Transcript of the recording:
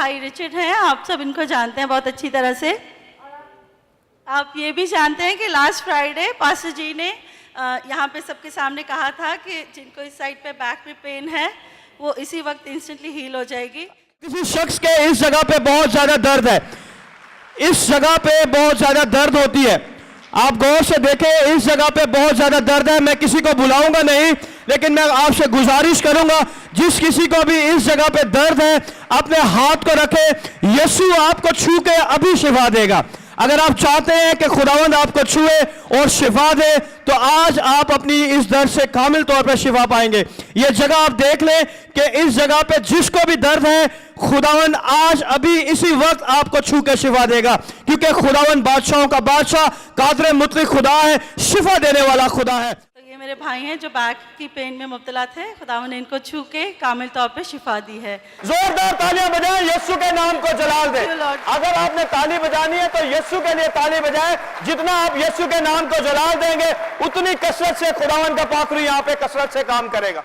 भाई रिचर्ड हैं, आप सब इनको जानते हैं बहुत अच्छी तरह से। आप ये भी जानते हैं कि लास्ट फ्राइडे पास्टर जी ने यहाँ पे सबके सामने कहा था कि जिनको इस साइड पे बैक में पेन है वो इसी वक्त इंस्टेंटली हील हो जाएगी। किसी शख्स के इस जगह पे बहुत ज्यादा दर्द है, इस जगह पे बहुत ज्यादा दर्द होती है। आप गौर से देखें, इस जगह पे बहुत ज्यादा दर्द है। मैं किसी को बुलाऊंगा नहीं, लेकिन मैं आपसे गुजारिश करूंगा, जिस किसी को भी इस जगह पे दर्द है अपने हाथ को रखे, यीशु आपको छू के अभी शिफा देगा। अगर आप चाहते हैं कि खुदावंद आपको छुए और शिफा दे, तो आज आप अपनी इस दर्द से कामिल तौर पर शिफा पाएंगे। ये जगह आप देख लें कि इस जगह पे जिसको भी दर्द है, खुदावंद आज अभी इसी वक्त आपको छू के शिफा देगा, क्योंकि खुदावंद बादशाहों का बादशाह, कादिर मुतलक खुदा है, शिफा देने वाला खुदा है। तो ये मेरे भाई हैं जो बैक की पेन में मुब्तला थे, खुदावंद ने इनको छू के कामिल तौर पे शिफा दी है। जोरदार तालियां बजाएं, यीशु के नाम को जलाल दें। Thank you, Lord. अगर आपने ताली बजानी है तो यीशु के लिए ताली बजाएं। जितना आप यीशु के नाम को जलाल देंगे, उतनी कसरत से खुदावंद का पाखरू यहाँ पे कसरत से काम करेगा।